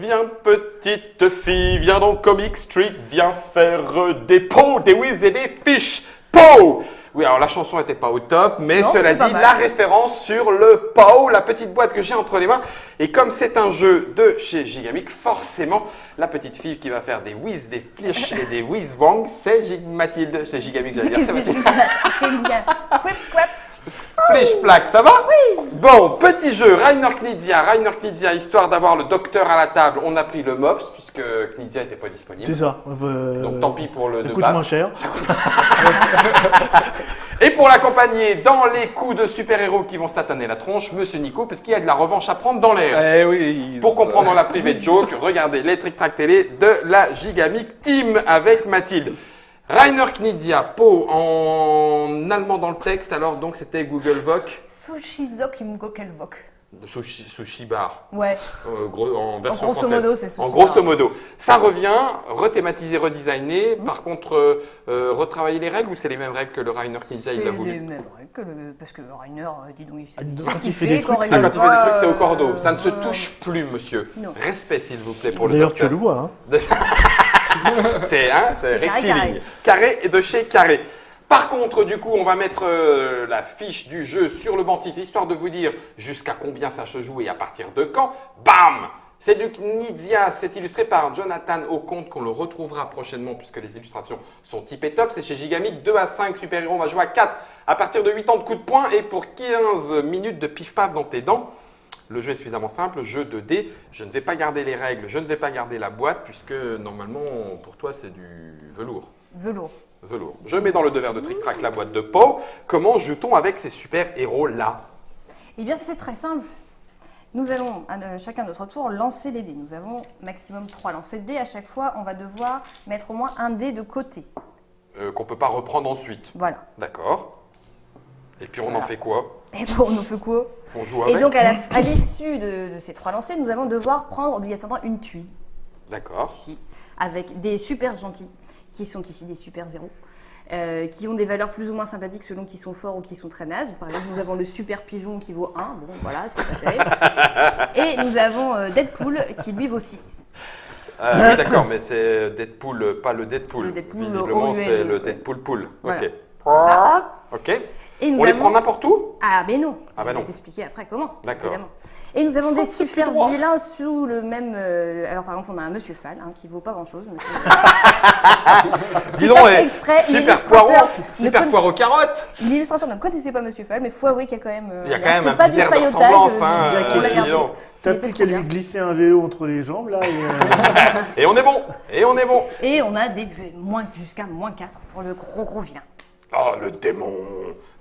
viens petite fille, viens dans Comic Street, viens faire des pots, des whiz et des fiches. Pow! Oui, alors la chanson n'était pas au top, mais Non, cela c'est pas dit, mal. la référence sur le POW, la petite boîte que j'ai entre les mains. Et comme c'est un jeu de chez Gigamic, forcément, la petite fille qui va faire des whiz, des flish et des whiz bang, c'est Mathilde. C'est Gigamic, j'allais dire, c'est Mathilde. Quip, squap. Splish Plack, ça va? Oui. Bon, petit jeu, Rainer Knizia, histoire d'avoir le docteur à la table, on a pris le MOPS puisque Knizia n'était pas disponible. C'est ça. Donc tant pis pour le Ça de coûte base. moins cher. Et pour l'accompagner dans les coups de super-héros qui vont se tataner la tronche, Monsieur Nico, parce qu'il y a de la revanche à prendre dans l'air. Eh oui. Pour comprendre la private joke, regardez les Trick Track Télé de la Gigamic Team avec Mathilde. Rainer Knizia, Po en allemand dans le texte, alors donc c'était Google Voc, Sushizok im Gokelvok. sushi bar, Ouais. en version grosso française. modo, c'est sushi En grosso bar. modo. Ça revient, rethématisé, redesigné. Par contre, retravailler les règles ou c'est les mêmes règles que le Rainer Knizia il l'a C'est voulu? les mêmes règles que parce que Rainer, dis donc, Ah, il quand sait ce qu'il il fait des fait trucs, quand c'est- Ah, rigole quand il fait des trucs, pas, c'est au cordeau. Ça ne se ouais. touche plus, monsieur. Non. Respect, s'il vous plaît, pour le D'ailleurs, tu docteur. le vois. Hein. C'est rectiligne. carré. Carré et de chez carré. Par contre, du coup, on va mettre la fiche du jeu sur le banc de titre, histoire de vous dire jusqu'à combien ça se joue et à partir de quand. Bam! C'est du Knizia, c'est illustré par Jonathan Oconte, qu'on le retrouvera prochainement puisque les illustrations sont typées top. C'est chez Gigamic, 2 à 5 super-héros, on va jouer à 4 à partir de 8 ans de coups de poing et pour 15 minutes de pif-paf dans tes dents. Le jeu est suffisamment simple, jeu de dés. Je ne vais pas garder les règles, je ne vais pas garder la boîte puisque normalement pour toi c'est du velours. Velours. Velours. Je mets dans le devers de Trick Track la boîte de Pow. Comment joue-t-on avec ces super-héros là? Eh bien, c'est très simple. Nous allons, chacun à notre tour, lancer les dés. Nous avons maximum 3 lancers de dés. À chaque fois, on va devoir mettre au moins un dé de côté. Qu'on ne peut pas reprendre ensuite. Voilà. D'accord. Et puis on en fait quoi? Et bon, on en fait quoi? On joue Et avec? donc, à l'issue de ces 3 lancers, nous allons devoir prendre obligatoirement une tuile, D'accord. ici, avec des super gentils, qui sont ici des super zéros, qui ont des valeurs plus ou moins sympathiques selon qu'ils sont forts ou qu'ils sont très nazes. Par exemple, nous avons le super pigeon qui vaut 1, bon voilà, c'est pas terrible. Et nous avons Deadpool qui lui vaut 6. Oui, d'accord, mais c'est Deadpool, pas le Deadpool. Le Deadpool Visiblement, OUL, c'est le ouais. Deadpool pool. Voilà. Ok. C'est ça. Ok. Et nous On les avons- prend n'importe où? Ah, mais non. Ah, bah Je vais non. t'expliquer après comment. D'accord. Évidemment. Et nous avons des c'est super plus droit. vilains sous le même. Alors, par exemple, on a un Monsieur Fall qui vaut pas grand-chose. Dis C'est donc, pas fait eh, exprès, super l'illustrateur poireau, ne super conna- poireau carotte. L'illustrateur ne connaissait pas Monsieur Fall, mais faut avouer qu'il y a quand même. Il y a quand même c'est un pas petit du air de faillotage. ressemblance, mais hein, on l'a gardé. dis donc. Parce qu'il T'as était plus trop qu'à bien. lui glisser un vélo entre les jambes là. Et on est bon. Et on est bon. Et on a jusqu'à moins 4 pour le gros vilain. Oh, le démon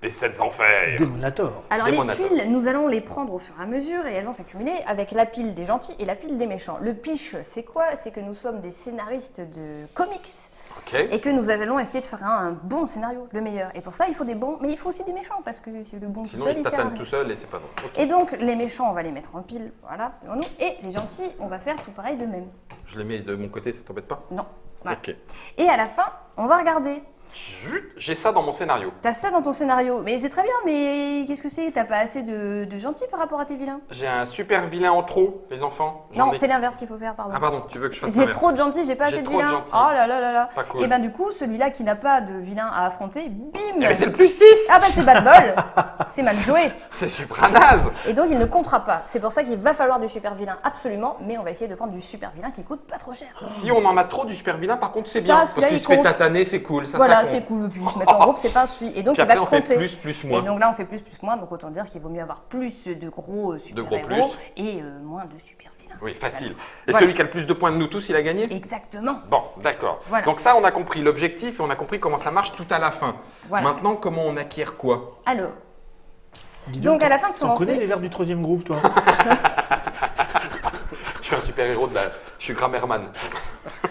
des 7 enfers. Démonator. Alors les Démonateur. tuiles, nous allons les prendre au fur et à mesure et elles vont s'accumuler avec la pile des gentils et la pile des méchants. Le pitch, c'est quoi? C'est que nous sommes des scénaristes de comics Ok. et que nous allons essayer de faire un bon scénario, le meilleur. Et pour ça, il faut des bons, mais il faut aussi des méchants parce que c'est le bon Sinon, tout il seul, se il sert à tatane rien. tout seul et c'est pas bon. Ok. Et donc les méchants, on va les mettre en pile, voilà, devant nous. Et les gentils, on va faire tout pareil de même. Je les mets de mon côté, ça t'embête pas? Non. Voilà. Ok. Et à la fin, on va regarder. Chut, j'ai ça dans mon scénario. T'as ça dans ton scénario, mais c'est très bien, mais qu'est-ce que c'est? T'as pas assez de gentils par rapport à tes vilains? J'ai un super vilain en trop, les enfants. J'en Non, ai- c'est l'inverse qu'il faut faire, pardon. Ah pardon, tu veux que je fasse J'ai l'inverse? trop de gentils, j'ai pas J'ai assez de trop de vilains. gentils. Oh là là là là. Pas cool. Et ben du coup, celui-là qui n'a pas de vilain à affronter, bim. Eh mais c'est le plus 6. Ah bah c'est bad bol. C'est mal joué. C'est super naze. Et donc il ne comptera pas. C'est pour ça qu'il va falloir du super vilain absolument, mais on va essayer de prendre du super vilain qui coûte pas trop cher. Si on en a trop du super vilain, par contre, c'est Ça, bien. celui-là, Parce qu'il il se fait compte. tataner, c'est cool. Ça, Voilà, ça compte. c'est cool. Puis se mettre en groupe, c'est pas un souci. Et donc Puis il va après, on fait compter. plus, moins. Et donc là, on fait plus, moins. Donc autant dire qu'il vaut mieux avoir plus de gros super-héros et moins de super vilains. Oui, facile. Et Voilà. celui qui a le plus de points de nous tous, il a gagné? Exactement. Bon, d'accord. Voilà. Donc ça, on a compris l'objectif et on a compris comment ça marche tout à la fin. Voilà. Maintenant, comment on acquiert quoi? Alors, Dis donc à la fin de son t'en connais lancer, les vers du troisième groupe, toi? Je suis un super-héros de la... Je suis grammairman.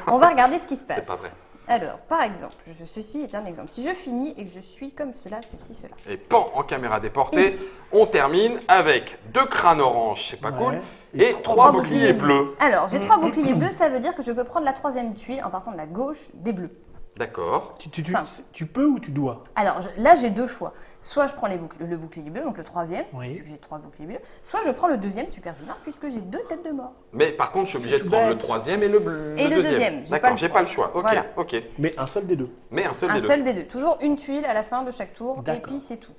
on va regarder ce qui se passe. C'est pas vrai. Alors, par exemple, ceci est un exemple. Si je finis et que je suis comme cela, ceci, cela. Et pan en caméra déportée, on termine avec 2 crânes orange, c'est pas Ouais. cool, et 3 boucliers bleus. Alors, j'ai 3 boucliers bleus, ça veut dire que je peux prendre la troisième tuile en partant de la gauche des bleus. D'accord. Simple. Tu peux ou tu dois? Alors là, j'ai deux choix. Soit je prends le bouclier bleu, donc le troisième, Oui. puisque j'ai 3 boucliers bleus. Soit je prends le deuxième super vilain, puisque j'ai 2 têtes de mort. Mais par contre, je suis obligé de C'est prendre le bête. troisième et le Et le deuxième. J'ai pas D'accord, le j'ai choix. pas le choix. Ok, Voilà. ok. Mais un seul des deux. Mais un seul Un des deux. seul des deux. Toujours une tuile à la fin de chaque tour, et D'accord. puis c'est tout.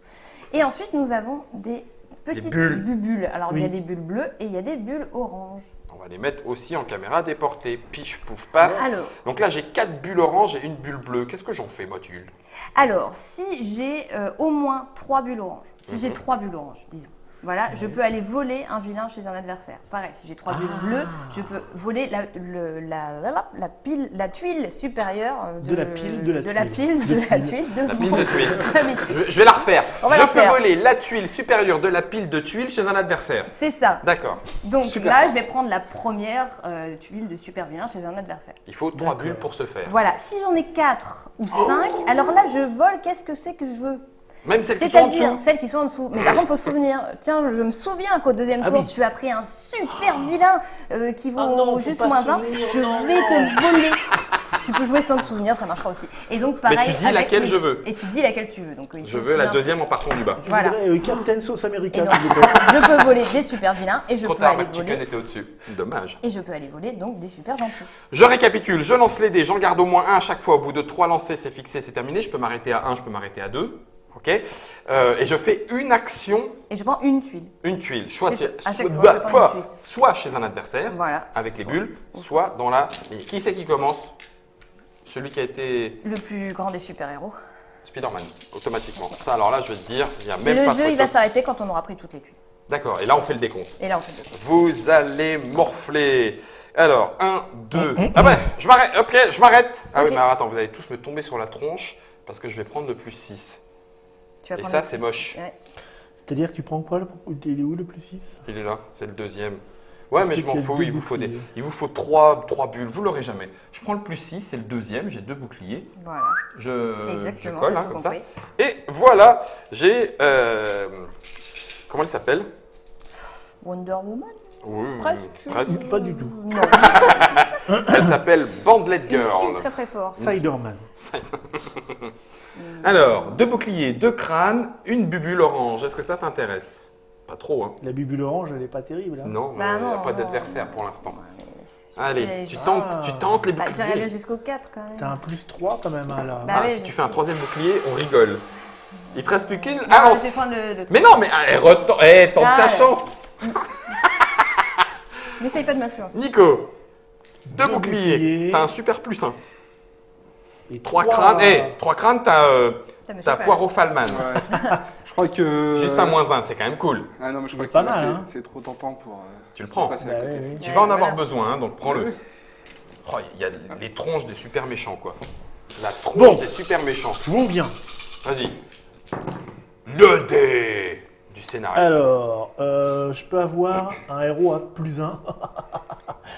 Et ensuite, nous avons des petites bulles. bubules. Alors, il y a Oui. des bulles bleues et il y a des bulles oranges. On va les mettre aussi en caméra déportée. Piche, pouf, paf. Alors, Donc là, j'ai 4 bulles oranges et une bulle bleue. Qu'est-ce que j'en fais, moi, Tulle? si j'ai au moins 3 bulles oranges, si j'ai 3 bulles oranges, disons, voilà, je peux aller voler un vilain chez un adversaire. Pareil, si j'ai 3 bulles bleues, je peux voler la tuile supérieure De la pile de la de la tuile. pile de la tuile de La pile mon- de tuiles. de mes tuiles. Je vais la refaire. On va Je la peux refaire. voler la tuile supérieure de la pile de tuiles chez un adversaire. C'est ça. D'accord. Donc Super là, fort. je vais prendre la première tuile de super vilain chez un adversaire. Il faut 3 D'accord. bulles pour se faire. Voilà, si j'en ai 4 ou 5, alors là, je vole, qu'est-ce que c'est que je veux? Même celles qui sont en C'est-à-dire dessous. celles qui sont en dessous. Mais par contre, il faut se souvenir, tiens, je me souviens qu'au deuxième Ah tour, oui. tu as pris un super vilain qui vaut Ah non, faut juste pas moins se 1. souvenir, Je non. vais te le voler. Tu peux jouer sans te souvenir, ça marchera aussi. Et donc, pareil, tu dis laquelle je veux. Et tu dis laquelle tu veux. Donc, il Je faut veux se la souvenir. deuxième en partant du bas. Je Voilà. voudrais Captain Sauce Et America, donc, s'il vous plaît. je peux voler des super vilains et je Trop peux tard, aller McChicken voler. était au-dessus. Dommage. Et je peux aller voler donc des super gentils. Je récapitule, je lance les dés, j'en garde au moins un à chaque fois. Au bout de 3 lancés, c'est fixé, c'est terminé. Je peux m'arrêter à 1, je peux m'arrêter à 2. Ok. Et je fais une action, Et je prends une tuile. une tuile. Soit, C'est tout. À chaque fois, bah, je prends toi, une tuile. soit chez un adversaire, Voilà. avec les bulles, soit dans la. Mais qui c'est qui commence? Celui qui a été Le plus grand des super-héros. Spider-Man, automatiquement. Ça, alors là, je vais te dire, il n'y a Et même le pas jeu, de il va photo. s'arrêter quand on aura pris toutes les tuiles. D'accord, et là, on fait le décompte. Et là, on fait le jeu. Vous allez morfler. Alors, 1, 2. Ah ouais, je m'arrête. Ok, je m'arrête. Ah oui, Ok. mais alors, attends, vous allez tous me tomber sur la tronche parce que je vais prendre le plus 6. Tu vas Et prendre ça, le c'est plus. moche. Ouais. C'est-à-dire que tu prends quoi? Il est où le plus 6? Il est là, c'est le deuxième. Ouais, Parce mais que je m'en tu as fous, deux il vous faut boucliers. il vous faut 3 bulles, vous l'aurez jamais. Je prends le plus 6, c'est le deuxième, j'ai 2 boucliers. Voilà. Je Exactement. colle t'as hein, tout comme ça. compris. Et voilà, j'ai. Comment elle s'appelle? Wonder Woman. Oui, Presque. presque. Pas du tout. Non. Elle s'appelle Bandlet Une fille Girl. très très fort. Spider-Man. Alors, 2 boucliers, 2 crânes, une bubule orange. Est-ce que ça t'intéresse? Pas trop, hein? La bubule orange, elle est pas terrible. Hein. Non, mais Bah il n'y a non, pas non. d'adversaire pour l'instant. C'est- Allez, tu je- tentes les Bah, J'irai boucliers. bien jusqu'au 4 quand même. T'as un plus 3 quand même, hein, là. Bah Ah, oui, si je tu fais un sais. 3e bouclier, on rigole. Il te reste plus qu'une. Non, Ah, je vais prendre le mais non, mais tente Ah, ta ouais. chance. N'essaye pas de m'influencer. Nico, 2 Deux boucliers. boucliers. T'as un super plus 1. Et 3 trois- crânes. 3 crânes, t'as Monsieur t'as Fall. poireau Fallman. Ouais. Je crois que. Juste un moins 1, c'est quand même cool. Ah non, mais je crois Il est que pas là, mal, c'est hein. c'est trop tentant pour. Tu le prends. passer à Bah côté. oui, oui. Tu Ouais, vas en avoir voilà. besoin, hein, donc prends-le. Oui. Oh, il y a les tronches des super méchants, quoi. La tronche Bon. des super méchants. Jouons bien. Vas-y. Le dé du scénariste. Alors, je peux avoir un héros à plus 1.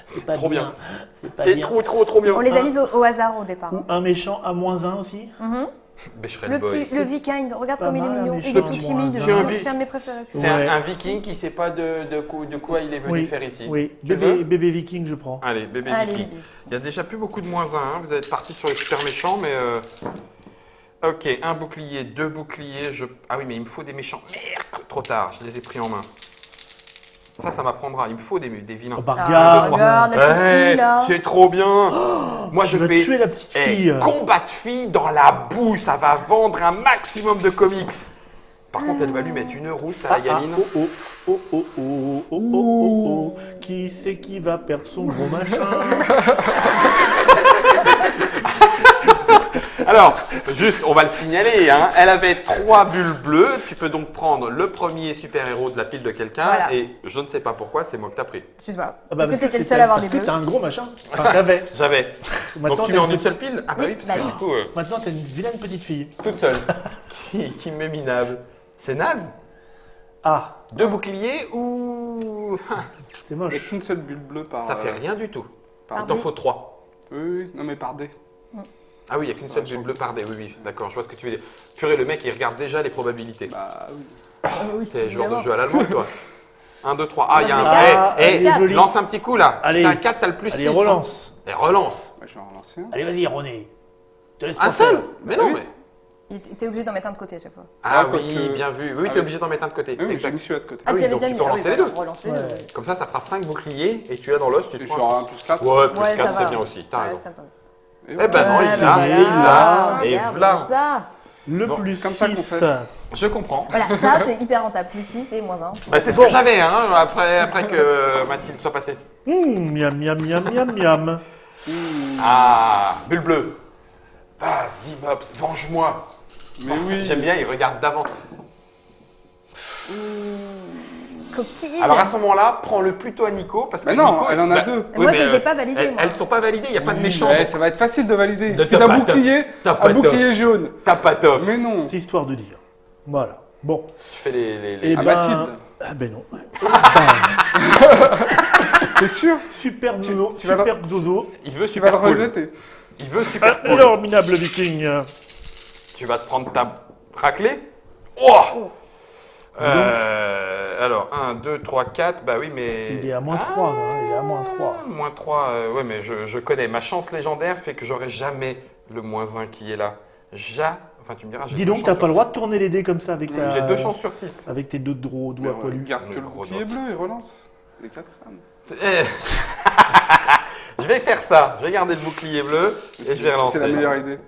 C'est pas trop bien. C'est pas C'est bien. trop bien. On les a mis au hasard au départ. Ou un méchant à moins 1 aussi. Mhm. Becherel Le Boy. petit, le Viking, regarde pas comme il est mal, mignon. un Il est méchant tout à timide. moins un. C'est un de mes préférés. C'est Ouais. un viking qui sait pas de quoi il est venu Oui, faire ici. oui. Tu veux Bébé viking, je prends. Allez, bébé Allez, viking. bébé. Il y a déjà plus beaucoup de moins 1. Vous êtes parti sur les super méchants, mais. Ok, un bouclier, 2 boucliers. Ah oui, mais il me faut des méchants. Merde, trop tard, je les ai pris en main. Ça m'apprendra. Il me faut des vilains. Oh, bah, Ah, regarde, regarde la petite Eh, fille là. c'est trop bien. Moi, je tu vas fais tuer la petite fille. combat de filles dans la boue. Ça va vendre un maximum de comics. Par contre, elle va lui mettre une rousse à la gamine. Oh. Qui c'est qui va perdre son gros machin? Alors, juste, on va le signaler, hein, elle avait 3 bulles bleues. Tu peux donc prendre le premier super-héros de la pile de quelqu'un. Voilà. Et je ne sais pas pourquoi, c'est moi que t'as pris. Je sais pas. Ah bah, Parce que t'étais le c'est seul à avoir des Parce que bleus. t'as un gros machin. Enfin, t'avais. J'avais. Maintenant, Donc tu t'as mets en une une seule pile? Ah bah Oui, oui, parce bah que oui. du coup, Maintenant, t'as une vilaine petite fille. toute seule. qui m'est minable. C'est naze. Ah, 2 boucliers ou... c'est Il n'y a moche. qu'une seule bulle bleue par. Ça fait rien du tout. par Il t'en dé. faut 3. Oui, non mais par dé. Ah oui, il n'y a qu'une Ça seule change. bulle bleue par dé. Oui, oui, d'accord, je vois ce que tu veux dire. Purée, le mec, il regarde déjà les probabilités. Bah oui. Oui, T'es joueur de évidemment. jeu à l'allemand, toi. 1, 2, 3. Ah, il y a Non, un... mais quatre. Eh, Elle est jolie. lance un petit coup, là. Allez. Si t'as un 4, t'as le plus 6. Allez, relance. Et relance. Ouais, je vais en relancer un. Allez, vas-y, René. te laisse pas Un seul faire. Mais non, oui. mais. T'es obligé d'en mettre un de côté à chaque fois. Ah Ouais, oui, quoique- bien vu. Oui, Ah t'es oui. obligé d'en mettre un de côté. Oui, j'ai Exact. mis celui-là de côté. Ah oui, tu l'avais donc déjà tu mis. peux relancer les deux. Relance les Ouais. deux. Comme ça fera 5 boucliers et tu as dans l'os, tu te Et prends j'aurai un un plus 4. Ouais, plus Ouais, 4, ça c'est va. bien aussi. T'as Ça raison. reste sympa. Eh ben non, Ouais, il bah l'a. voilà. Il l'a. Et Regarde, voilà. ça. Le Bon, plus c'est comme ça qu'on 6. fait. Je comprends. Voilà, ça c'est hyper rentable. Plus 6 et moins 1. Bah, c'est ce que j'avais hein, après que Mathilde soit passée. Miam, miam, miam, miam, miam. Ah, bulle bleue. Vas-y, Mops, venge-moi. Mais oui. J'aime bien, il regarde d'avant. Coquille. Alors à ce moment-là, prends-le plutôt à Nico parce que Mais non, Nico, elle en a bah, deux. Et moi, je les ai mais, pas validés, Elles, moi. elles sont pas validées, il n'y a pas de méchant. Ouais, ça va être facile de valider. Il T'as suffit d'un pas- bouclier, t'as pas un bouclier jaune. T'as pas d'off. Mais non. C'est histoire de dire. Voilà. Bon. Tu fais les... Et Ah, ben... Mathilde. Ah ben non. T'es sûr? Super Nono, tu vas super le- Zozo. Il veut Tu vas le super cool. regretter. Il veut super cool. Alors, minable viking. Tu vas te prendre ta raclée. Oh alors, 1, 2, 3, 4. Bah oui, mais... Il est à moins 3, hein, il est à moins 3. Moins 3, ouais, mais je connais. Ma chance légendaire fait que j'aurai jamais le moins 1 qui est là. Enfin, tu me diras, j'ai Dis deux donc, t'as chances pas le sur droit de tourner les dés comme ça avec ta... six. J'ai 2 chances sur 6. Avec tes deux doigts poilus. Garde Le que le gros bouclier doigt. bleu et relance. Les 4 femmes. Je vais faire ça. Je vais garder le bouclier bleu et je vais relancer. C'est la meilleure idée.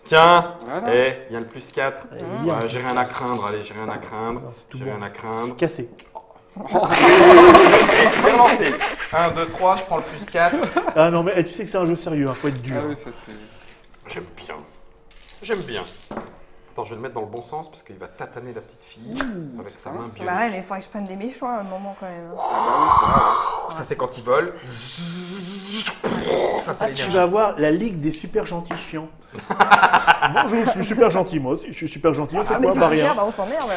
Tiens, Voilà. il y a le plus 4. Elle est bien. J'ai rien à craindre, allez, j'ai rien à craindre. Non, c'est tout J'ai bon. rien à craindre. Cassé. Je vais relancer. 1, 2, 3, je prends le plus 4. Ah non, mais tu sais que c'est un jeu sérieux, hein, faut être dur. Ah oui, ça c'est. J'aime bien. J'aime bien. Attends, je vais le mettre dans le bon sens parce qu'il va tataner la petite fille avec sa main bionique. Bah ouais, mais il faudrait que je prenne des méchants à un moment quand même. Ça, c'est quand il vole. Ça, c'est Ah, tu l'énergie. vas avoir la ligue des super gentils chiants. Bonjour, je suis super gentil, moi aussi, je suis super gentil, on fait Ah, mais quoi? c'est Bah super, rien. bah on s'emmerde.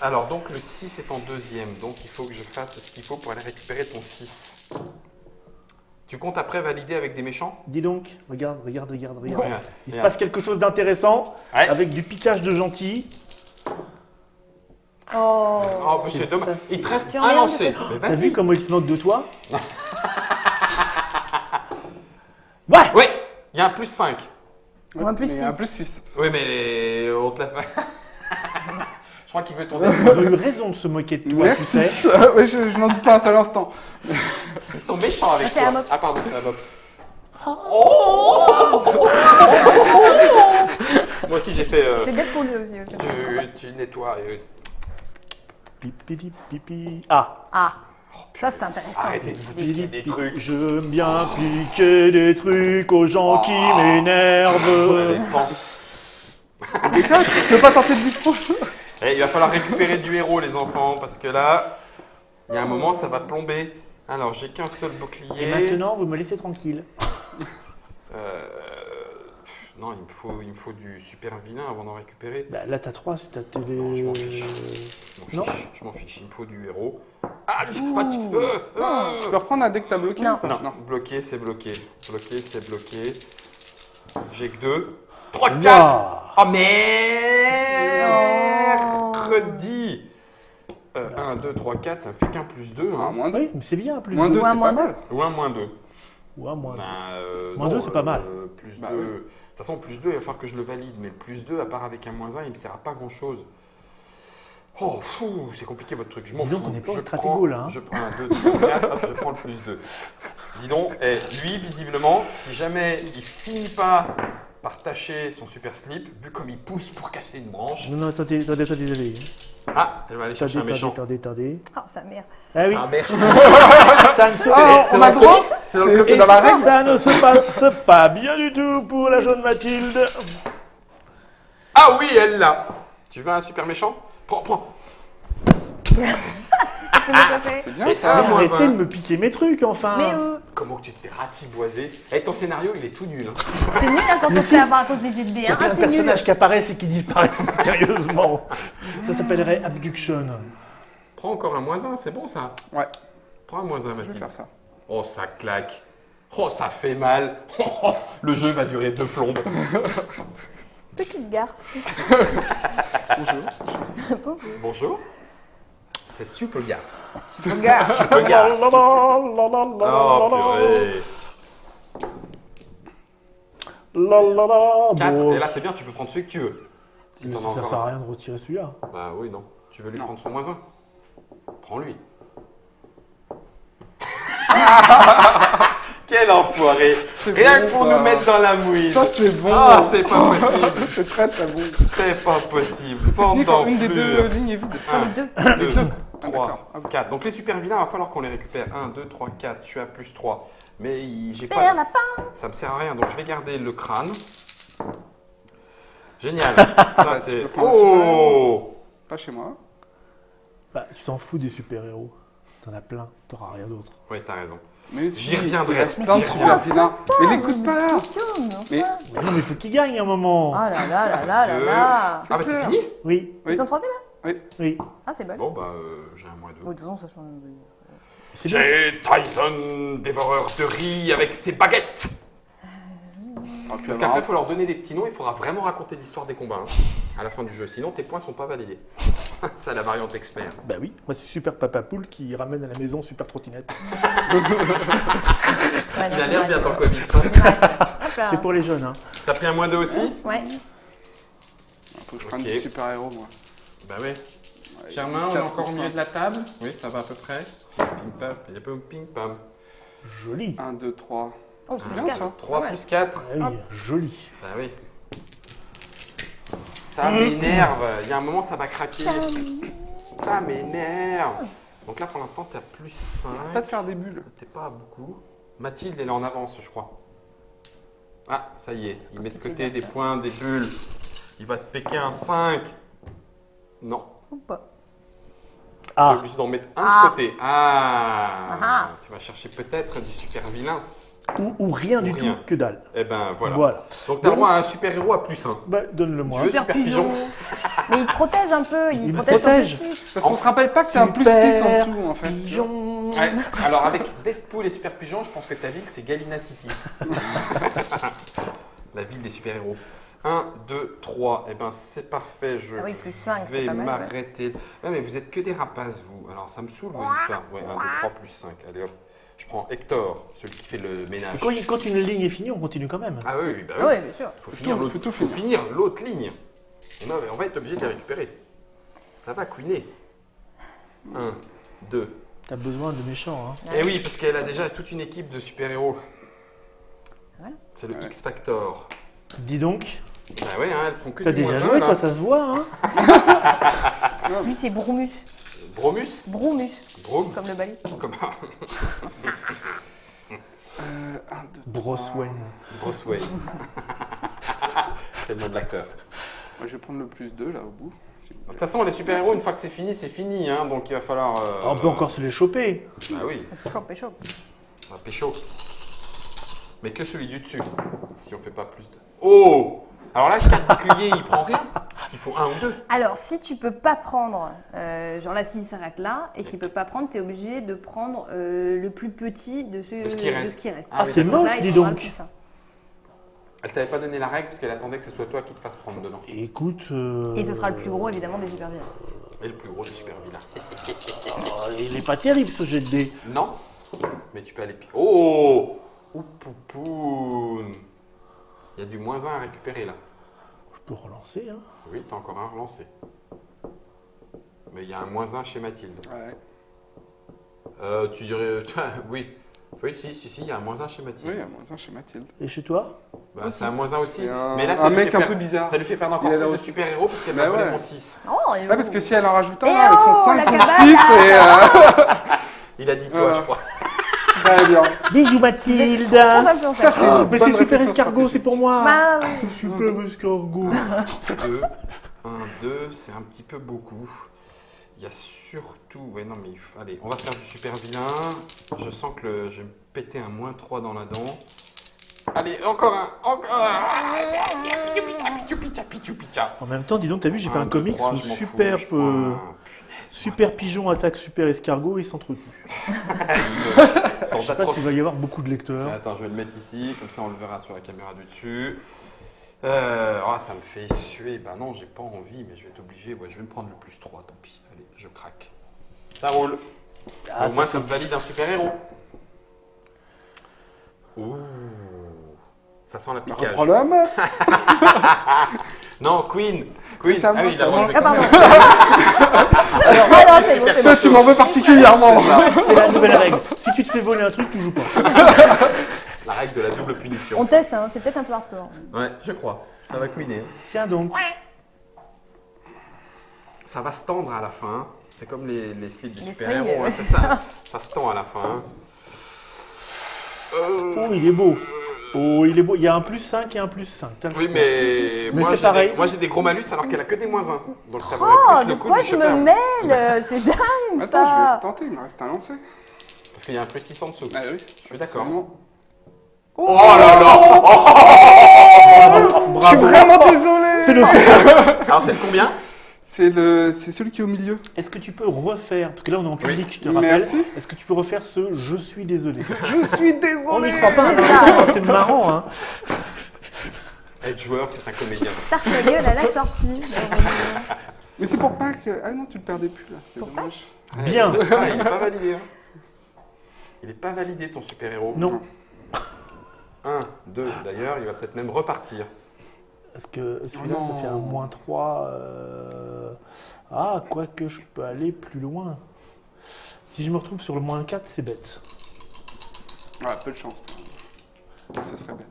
Alors, donc, le 6 est en deuxième. Donc, il faut que je fasse ce qu'il faut pour aller récupérer ton 6. Tu comptes après valider avec des méchants? Dis donc, regarde. Regarde, Il se regarde. passe quelque chose d'intéressant Ouais. avec du piquage de gentils. Oh. Oh, mais c'est dommage. ça, Il te reste Tu un emmerdes lancé. le Mais T'as vu vas-y. comment il se moque de toi? Ouais. Oui, il y a un plus 5. Ou un plus Mais Un 6. plus 6. Oui, mais on te l'a fait. Je crois qu'il veut tomber. Ils ont eu raison de se moquer de toi, Merci. tu sais. Ouais, je n'en doute pas un seul instant. Ils sont méchants avec Ah, c'est toi. un Mops. Ah, pardon, c'est un Mops. Moi aussi, j'ai fait. C'est bête pour lui aussi. Tu nettoies. Pipi, pipi, pipi. Ah. Ah, ça c'est intéressant. Arrêtez de vous piquer des trucs. J'aime bien piquer des trucs aux gens qui Ouais, m'énervent. les pans. Déjà, tu veux pas tenter de vite Eh, il va falloir récupérer du héros, les enfants, parce que là, il y a un moment, ça va plomber. Alors, j'ai qu'un seul bouclier. Et maintenant, vous me laissez tranquille. Non, il me faut du super vilain avant d'en récupérer. Bah, là, t'as 3, c'est ta télé. Non, je m'en fiche. Non. Je m'en fiche, il me faut du héros. Ah, Tu peux reprendre un deck que t'as bloqué Non. ou pas Non, bloqué, c'est bloqué. Bloqué, c'est bloqué. J'ai que 2. 3, 4. Waouh. Oh, mercredi 1, 2, 3, 4, ça me fait qu'un plus 2. Ah, Hein. moins 2. Oui, mais c'est bien, plus Moins 2, deux. c'est Moins pas deux. mal. Ou un moins 2. Ouais, moins deux. Moins Moins deux, c'est pas mal. Plus Bah 2. oui. De toute façon, plus 2, il va falloir que je le valide. Mais le plus 2, à part avec un moins 1, il me sert à pas grand chose. Oh, fou, c'est compliqué votre truc. Je m'en Dis fous. donc, on n'est pas au Je stratégo, prends- là, hein. Je prends un 2, 3, 4, hop, je prends le plus 2. Dis donc, lui, visiblement, si jamais il finit pas par tâcher son super slip, vu comme il pousse pour cacher une branche. Non, non, attendez. Ah, elle va aller chercher un méchant. Attendez. Oh, sa mère. Ah oui, Ah, merde. ça ne se C'est on dans a le le droit comics C'est dans le C'est- comics c'est dans la règle ça ne se passe pas bien du tout pour la jaune Mathilde. Ah oui, elle l'a. Tu veux un super méchant? Prends. C'est mon préféré. C'est bien Et ça. un Mais moins arrêtez un. de me piquer mes trucs, enfin. Mais où? Comment que tu te fais ratiboiser? Eh, ton scénario, il est tout nul. Hein. C'est nul hein, quand Mais on se si. fait avoir à cause des jets de dés. Il y a Hein. plein Ah, de c'est nul. personnages qui apparaissent et qui disparaissent mystérieusement. Ça s'appellerait Abduction. Prends encore un moins 1, c'est bon ça? Ouais, Prends un moins 1, je vais Mathilde. faire ça. Oh, ça claque. Oh, ça fait mal. Le jeu va durer 2 plombes. Petite garce. Bonjour. Bonjour. C'est super garce. Super garce. Super garce. Oh, purée. La la la. 4, Bon, et là c'est bien, tu peux prendre celui que tu veux. Si t'en as ça encore sert à un. rien de retirer celui-là. Bah oui, non. Tu veux lui Non. prendre son -1? Prends-lui. Quel enfoiré! C'est Rien bon, que pour ça. nous mettre dans la mouise. Ça, c'est bon. Ah, c'est pas possible. C'est très très bon. C'est pas possible. C'est fini quand une des deux d'enflure. lignes est vide. Dans les deux. 2, Ah, d'accord. 3, Ah bon. 4. Donc les super vilains, il va falloir qu'on les récupère. 1, 2, 3, 4. Je suis à +3. Mais j'ai Super pas. lapin. Ça me sert à rien, donc je vais garder le crâne. Génial. Ça Bah, tu c'est. peux prendre un Oh! Pas chez moi. Bah, tu t'en fous des super-héros. T'en as plein, t'auras rien d'autre. Oui, t'as raison. Mais J'y reviendrai. Il reste plein de J'y super reviendrai. vilains. Mais l'écoute pas. Mais Mais non, mais il faut qu'il gagne un moment. Oh là là là là là Deux. là. Ah bah c'est clair. fini? Oui, C'est ton troisième hein oui. Ah, c'est bon. Bon bah j'ai un -2. Oui, de toute façon, ça change. C'est bien. J'ai Tyson, dévoreur de riz avec ses baguettes. Parce qu'après, il faut leur donner des petits noms, il faudra vraiment raconter l'histoire des combats hein, à la fin du jeu, sinon tes points sont pas validés. C'est la variante expert. Bah oui, moi c'est Super Papa Poule qui ramène à la maison Super Trottinette. Ouais, Il a l'air bien ton comics. Hein. Hop là. C'est pour les jeunes, hein. T'as pris un -2 aussi? Ouais. Faut que je prenne Ok. des super héros, moi. Bah ouais. Ouais, Germain, on est 4 encore au ou milieu 5. de la table? Oui, ça va à peu près. Ping pam, ping pam. Joli. 1, 2, 3. Oh, plus bien, 4. ça. 3 plus 4. Ah oui, joli. Bah oui. Ça m'énerve. Il y a un moment, ça va craquer. Ça m'énerve. Donc là, pour l'instant, t'as +5. Pas de faire des bulles. T'es pas à beaucoup. Mathilde, elle est en avance, je crois. Ah, ça y est. Il met de que tu côté veux des dire ça. points, des bulles. Il va te péquer un 5. Non. Ou pas. T'es Ah, obligé d'en mettre un Ah. de côté. Ah. Ah. Tu vas chercher peut-être du super vilain. ou rien Ou du rien. tout, que dalle. Eh ben voilà. Voilà. Donc t'as Donc- droit à un super héros à +1. Bah, donne-le-moi. Tu veux Super super pigeon? pigeon. Mais il te protège un peu, il Il me protège ton protège. +6. Parce qu'on se rappelle pas que t'as un +6 en dessous, en fait. Pigeon. Ouais, alors avec Deadpool et Super Pigeon, je pense que ta ville c'est Galina City. La ville des super-héros. 1, 2, 3. Eh ben c'est parfait, je Ah oui, +5, c'est vais pas mal, ouais. m'arrêter. Ouais, mais vous êtes que des rapaces, vous. Alors ça me saoule vos histoires. Ouais, 1, 2, 3, +5. Allez hop. Je prends Hector, celui qui fait le ménage. Quand une ligne est finie, on continue quand même. Ah oui, oui, bah Ah oui. oui, bien sûr. Faut finir tout- l'autre- faut tout faut finir. finir l'autre ligne. Et non, mais on va être obligé de les récupérer. Ça va couiner. 1, 2. T'as besoin de méchants, hein. Eh oui, parce qu'elle a déjà toute une équipe de super-héros. Voilà. C'est le Ouais. X-Factor. Dis donc, Bah ouais, hein, elle prend que t'as du déjà moins joué, un, toi, là. ça se voit, hein. Lui, c'est Bromus. Bromus Bromus, Brom comme le balai. Comme 1, 2, Bruce Wayne. Bruce Wayne. C'est le nom de l'acteur. Moi, je vais prendre le +2 là au bout. s'il vous De toute plaît. façon, les super-héros, une fois que c'est fini, hein, donc il va falloir... Ah, on peut encore se les choper. Bah oui, Chope et chope. on va pécho. Mais que celui du dessus, si on fait pas plus de... Oh! Alors là, le 4 boucliers, il prend rien, parce qu'il faut 1 ou 2. Alors, si tu peux pas prendre, genre là, s'il s'arrête là et qu'il peut pas prendre, tu es obligé de prendre le plus petit de ce De ce qui reste. Ah, oui, c'est d'accord. moche, Là, il dis prendra donc. le plus fin. Elle t'avait pas donné la règle, parce qu'elle attendait que ce soit toi qui te fasse prendre dedans. Écoute. Et ce sera le plus gros, évidemment, des super vilains. Et le plus gros des super-vilains. Oh, il est pas terrible ce jet de dés. Non, mais tu peux aller... Oh! Ouh, poupoune! Il y a du -1 à récupérer, là. Je peux relancer, hein. Oui, t'as encore un relancé. Mais il y a un -1 chez Mathilde. Ouais. Tu dirais... oui. Oui, si, il y a un -1 chez Mathilde. Oui, il y a -1 chez Mathilde. Et chez toi? Bah, c'est un -1 aussi. C'est un- Mais là, un ça lui mec fait un perdre- peu bizarre. Ça lui fait perdre encore Il a plus l'air de aussi- super-héros parce qu'elle Bah va voler ouais. mon 6. Oh, et Ouais, parce que si elle en rajoute un, Et là, avec son oh, 5, la son cabane, 6, Il a dit toi, Voilà. je crois. très bien. Bisous Mathilde. Trop influenceur. Ça, c'est Oh, une mais bonne c'est super réflexion escargot, stratégique. c'est pour moi. Bah oui. Super escargot. 2. 1, 2, c'est un petit peu beaucoup. Il y a surtout... Ouais, non, mais il faut... Allez, on va faire du super vilain. Je sens que je vais me péter un -3 dans la dent. Allez, encore un. Encore un. En même temps, dis donc, t'as vu, j'ai fait un 2, comics 3, où je m'en super, fous, je prends un- super pigeon attaque super escargot et s'entretue. Attends, Je sais pas s'il va y avoir beaucoup de Tiens, lecteurs. attends, je vais le mettre ici, comme ça on le verra sur la caméra du dessus. Ça me fait suer. Bah non, j'ai pas envie, mais je vais être obligé. Ouais, je vais me prendre le +3, tant pis. Allez, je craque. Ça roule. Ah, Au moins, ça me valide un super héros. Ouh. Ça sent la Bah, piquage. reprends-le à Max. Non, Queen. Queen. C'est à moi, oui, c'est à il a moi. mangé Ah, quand même. pardon. Ah non, c'est bon, c'est Toi, bon. tu m'en veux particulièrement. C'est la nouvelle règle. Si tu te fais voler un truc, tu joues pas. La règle de la double punition. On teste, hein, c'est peut-être un peu hardcore. Ouais, je crois. Ça va queener. Tiens donc. Ça va se tendre à la fin. C'est comme les slips du Les super-héros. strings, hein, c'est c'est ça. ça. Ça se tend à la fin. Oh, il est beau. Oh, il est beau. Il y a un plus 5 et un plus 5. Oui, mais, Mais moi, c'est pareil. moi j'ai des gros malus alors qu'elle a que des moins 1. Donc ça Oh, vaudrait plus de le coup quoi de je super. me mêle? C'est dingue Attends, je vais ça. tenter, il me reste un lancer. Parce qu'il y a un plus 6 en dessous. Ah oui, Je suis d'accord. absolument. Oh là là. Je suis vraiment désolé. C'est le Alors c'est le combien? C'est celui qui est au milieu. Est-ce que tu peux refaire, parce que là on est en public, je te Oui, rappelle. merci. Est-ce que tu peux refaire ce je suis désolé? Je suis On n'y désolé. croit pas, C'est hein. ça. C'est marrant, hein. Être joueur, c'est un comédien. Tarte la gueule à la sortie. Mais c'est pour pas que. Ah non, tu le perdais plus là. C'est Pour dommage. Bien. Ah, il n'est pas validé. Hein. Il n'est pas validé ton super-héros. Non. 1, 2, d'ailleurs, il va peut-être même repartir. Parce que celui-là, Oh non. ça fait un moins 3. Ah, quoique je peux aller plus loin. Si je me retrouve sur le moins 4, c'est bête. Ouais, peu de chance. quand même. Ce serait bête.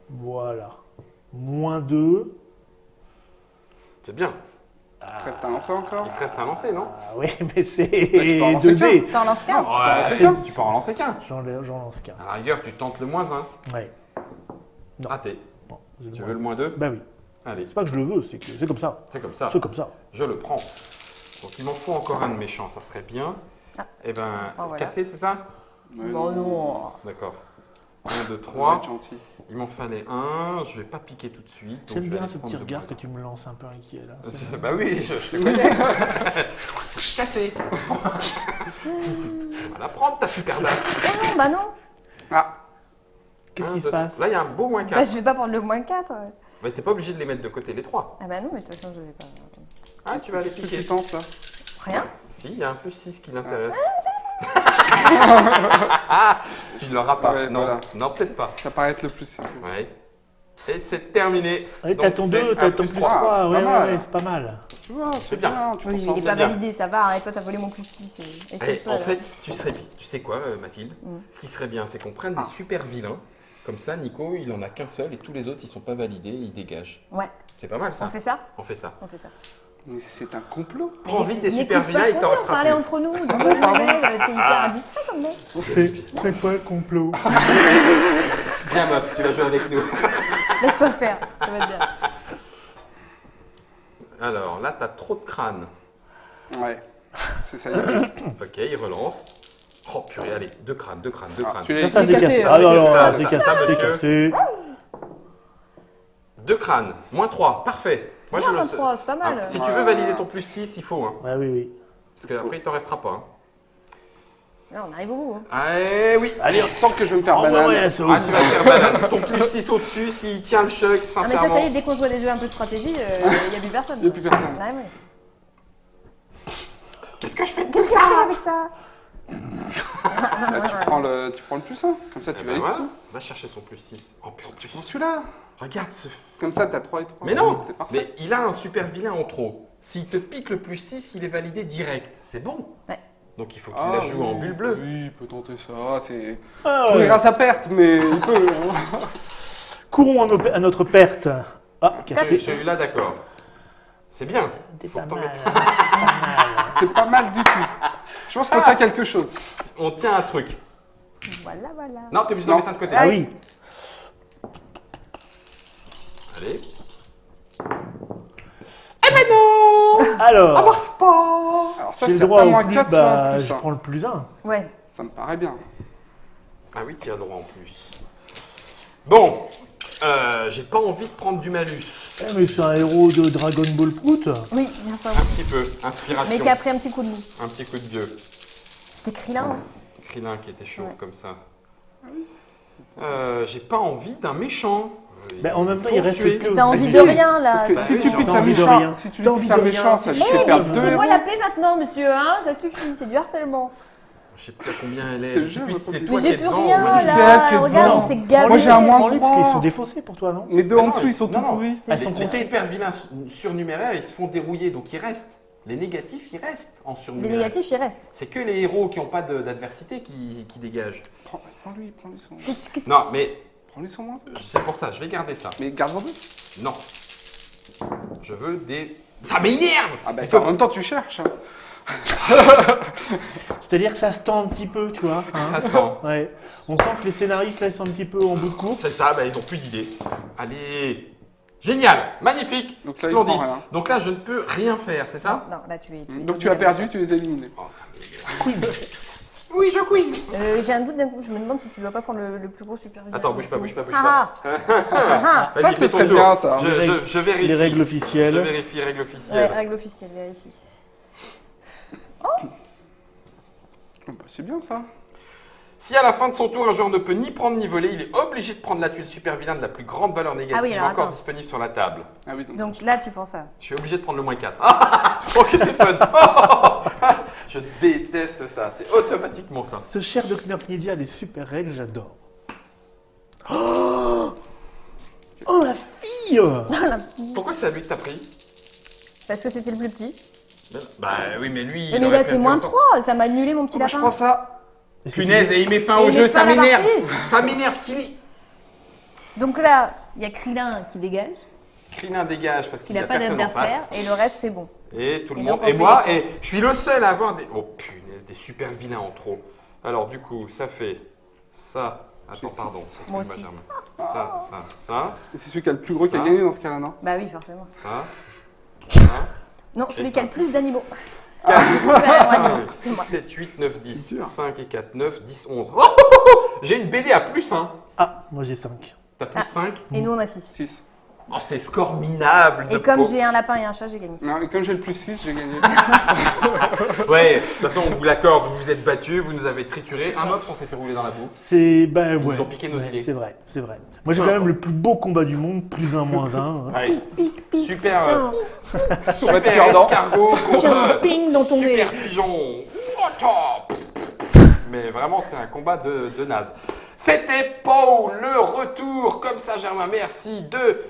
Voilà. Moins 2. C'est bien. Il reste un lancer encore. Il te reste un lancer, non? Ah oui, mais c'est tu peux en lancer 2D. T'en lances qu'un? Tu peux en lancer qu'un. J'en lance qu'un. À la rigueur, tu tentes le moins 1. Ouais. Non. Raté. Bon, j'ai Tu le veux le moins. moins 2? Bah oui. Allez, C'est pas que je le veux, c'est que c'est comme ça. c'est comme ça. C'est comme ça. Je le prends. Donc il m'en faut encore un de méchant, ça serait bien. Ah. Eh ben, Oh, voilà. cassé, c'est ça? Ouais, Bon, non. D'accord. 1, 2, On va 3. être gentil. Il m'en fallait un. Je vais pas piquer tout de suite. donc J'aime je vais bien aller ce prendre petit de regard moins que tu me lances un peu inquiet là. un. Bah oui, je te connais. Cassé. On va la prendre ta super dasse. Non, bah non. Ah, Qu'est-ce Un, qui se deux, passe? Là, il y a un beau moins 4. Bah je vais pas prendre le moins 4. Mais t'es pas obligé de les mettre de côté, les 3. Ah bah non, mais de toute façon je vais pas. Ah, tu vas aller qu'est-ce que piquer. tu tentes là? Rien. Si, il y a un plus 6 qui l'intéresse. Tu ne l'auras pas. Ouais, non, voilà. non peut-être pas. Ça paraît être le plus simple. Ouais. Et c'est terminé. Ouais, Donc, t'as ton c'est 2, un t'as ton plus 3. trois, c'est Ouais, pas ouais, mal. ouais, c'est pas mal. Tu vois, c'est bien. bien. Tu t'en Oui, sors il est bien. pas validé, ça va. Et toi t'as volé mon plus 6. Et en fait, tu sais quoi, Mathilde? Mm. Ce qui serait bien, c'est qu'on prenne des super vilains. Comme ça, Nico, il en a qu'un seul et tous les autres, ils sont pas validés, ils dégagent. Ouais. C'est pas mal ça. On fait ça? On fait ça. On fait ça. Mais c'est un complot. Prends vite des N'écoute super pas vilains, ce il qu'on t'en dit, on restera parlait plus. entre nous. Donc moi je me mêle. T'es hyper indiscret comme mec. C'est quoi le complot? Viens, Maps, tu vas jouer avec nous. Laisse-toi le faire. Ça va être bien. Alors là, t'as trop de crânes. Ouais. C'est ça. l'idée. Ok, il relance. Oh purée, allez, deux crânes. Ah, celui-là, Ça, C'est c'est cassé, cassé. hein. Ah non, non, Ça, c'est ça, cassé. ça, C'est monsieur. cassé. Deux crânes, moins 3, parfait. Moi, Bien, je le 23, c'est pas mal. Ah, si tu veux valider ton plus 6, il faut. Hein, Ouais, oui, oui. parce qu'après, il t'en restera pas. Hein. Là, on arrive au bout. Hein. Ah, eh oui. Allez, je sens que je vais me faire envoie-moi banane. la Ah, sauce. tu vas faire banane. Ton plus 6 au-dessus, s'il tient le choc, Ah mais ça, sincèrement. ça y est, dès qu'on joue à des jeux un peu de stratégie, il n'y a plus personne. Il n'y a plus personne. Ah ouais. Qu'est-ce que je fais de Qu'est-ce tout que je fais ça avec ça? Là, tu prends le plus 1. Comme ça, Eh tu ben valides voilà. tout. Va chercher son plus 6. Oh, puis en plus, Prends celui-là. regarde ce... Comme ça, t'as 3 et 3. Mais non, C'est parfait. mais il a un super vilain en trop. S'il te pique le plus 6, il est validé direct. C'est bon. Ouais. Donc il faut qu'il la joue en bulle bleue. Oui, il peut tenter ça. C'est. Ah, Il ouais. ira à sa perte, mais il peut. Courons à notre perte. Ah, cassé. Celui-là, d'accord. C'est bien. T'es Faut pas pas mal. mettre- Pas mal. C'est pas mal du tout. Je pense qu'on tient quelque chose. On tient un truc. Voilà, voilà. Non, t'es obligé de Non. mettre un de côté. Ah oui. Allez. Alors, Alors, ça, j'ai le c'est droit pas au moins plus, 4, soit un bah, plus je 1. prends le plus 1. Ouais. Ça me paraît bien. Ah oui, tu as droit en plus. Bon, j'ai pas envie de prendre du malus. Eh, mais c'est un héros de Dragon Ball Prout. Oui, bien sûr. Un petit peu, inspiration. Mais qui a pris un petit coup de mou. Un petit coup de dieu. C'était Krillin. Krillin qui était chauve Ouais. comme ça. J'ai pas envie d'un méchant. Ben, en même temps, Faut il reste tuer. que. T'as envie Vas-y. de rien là. Parce que bah si oui, tu j'ai piques un envie de méchant, rien. si tu T'as lui envie piques un de méchant, rien. ça lui Eh, fait mais perdre 2 foutez-moi héros. la paix maintenant, monsieur, hein. Ça suffit, c'est du harcèlement. Je sais plus à combien elle est. C'est le Je sais jeu, plus si votre c'est public. toi Mais qui j'ai es plus devant. rien ou moi qui C'est elle qui là, est regarde, devant. on s'est gavé. Moi, j'ai un moins Prends les 3. parce qu'ils sont défaussés pour toi, non? Les deux Mais en non, dessous, ils sont non, tout non. pourris. Elles sont Les comptées. super vilains surnuméraires, ils se font dérouiller, donc ils restent. Les négatifs, ils restent en Les surnuméraire. négatifs, ils restent. C'est que les héros qui n'ont pas d'adversité qui dégagent. Prends-lui son. Non, mais Prends-lui son moins. c'est pour ça, je vais garder ça. Mais garde-en deux. Non. Je veux des... Ça m'énerve. Ah bah, Mais en même temps, tu cherches. C'est-à-dire que ça se tend un petit peu, tu vois. hein. ça se tend. Ouais. On sent que les scénaristes là ils sont un petit peu en bout de course. C'est ça, bah, ils n'ont plus d'idées. Allez. Génial, magnifique, Donc là, il splendide. prend rien. Donc là, je ne peux rien faire, c'est ça? Non, là, tu es. Donc tu as perdu, tu les as éliminés. Oh, ça m'énerve. Oui, je queen. J'ai un doute d'un coup, je me demande si tu dois pas prendre le plus gros super vilain. Attends, bouge pas, bouge pas, bouge Ah pas. ah Vas-y, Ça, fais ce ton serait tour. bien, ça. Je vérifie. Les règles Je officielles. vérifie, règles Ouais, officielles. règle officielle, vérifie. Oh, bah, c'est bien ça. Si à la fin de son tour, un joueur ne peut ni prendre ni voler, il est obligé de prendre la tuile super vilain de la plus grande valeur négative Ah oui, alors, encore attends. disponible sur la table. Ah oui, donc. Donc là, tu penses ça. Je suis obligé de prendre le moins 4. Ah, ok, c'est fun. Je déteste ça, c'est automatiquement ça. Ce cher Dr Knidia, les super règles, j'adore. Oh, oh la fille. Pourquoi c'est à lui que t'as pris? Parce que c'était le plus petit. Bah oui, mais lui. Mais il aurait là, pu c'est être moins encore- 3, ça m'a annulé mon petit Moi, je lapin. prends ça. Punaise, et il met fin Et au il jeu, met ça fin à la m'énerve. partie. Ça m'énerve qu'il est. Donc là, il y a Krillin qui dégage, Krillin dégage parce il qu'il n'a a pas personne en d'adversaire, face. et le reste, c'est bon. Et tout le Et monde. donc, on Et fait moi, les et je suis le seul à avoir des. Oh punaise, des super vilains en trop. Alors du coup, ça fait ça. Attends, J'ai pardon. six. Moi excuse-moi, aussi. Germain. Ça, Et c'est celui qui a le plus gros qui a Ça. gagné dans ce cas-là, non? Bah oui, forcément. ça. Non, Et celui ça. qui a le plus d'animaux. 4, Super, animaux, 5, c'est 6, moi. 7, 8, 9, 10. C'est dur. 5 et 4, 9, 10, 11. Oh, j'ai une BD à plus, hein. Ah, moi j'ai 5. T'as plus Ah. 5. Et nous, on a 6. 6. Oh, c'est score minable. Et comme j'ai un lapin et un chat, j'ai gagné. Non, et comme j'ai le plus 6, j'ai gagné. Ouais, de toute façon, on vous l'accorde, vous vous êtes battus, vous nous avez trituré. Un mops, on s'est fait rouler dans la boue. C'est ben Ils nous ouais. ont piqué nos Ouais, idées. C'est vrai, c'est vrai. Moi j'ai quand même le plus beau combat du monde, plus un moins un. Allez, super, être super perdant. escargot contre Ping dans ton super nez. pigeon. Attends. Mais vraiment, c'est un combat de naze. C'était Paul, le retour, comme ça Germain, merci, de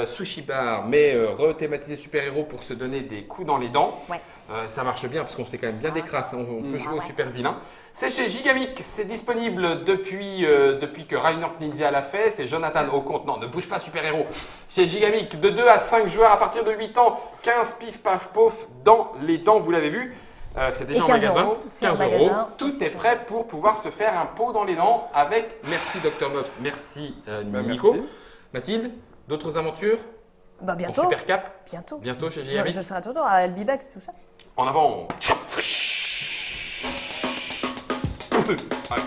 Sushi Bar, mais rethématisé super-héros pour se donner des coups dans les dents. Ouais. Ça marche bien parce qu'on se fait quand même bien des crasses, on peut jouer au ouais. super vilain. C'est chez Gigamic, c'est disponible depuis que Reinhardt Ninja l'a fait. C'est Jonathan Auconte, non, ne bouge pas super-héros. Chez Gigamic, de 2 à 5 joueurs à partir de 8 ans, 15 pif paf pof dans les dents, vous l'avez vu. C'est déjà Et en 15 magasin. euros, c'est en 15 magasin. euros. Tout est prêt pour pouvoir se faire un pot dans les dents avec. Merci Dr Mobs, merci Nico. merci. Mathilde, d'autres aventures Bah en bientôt. Super Cap Bientôt. bientôt chez Je Gigamic. serai à tout le temps à I'll be back, tout ça. En avant. Allez.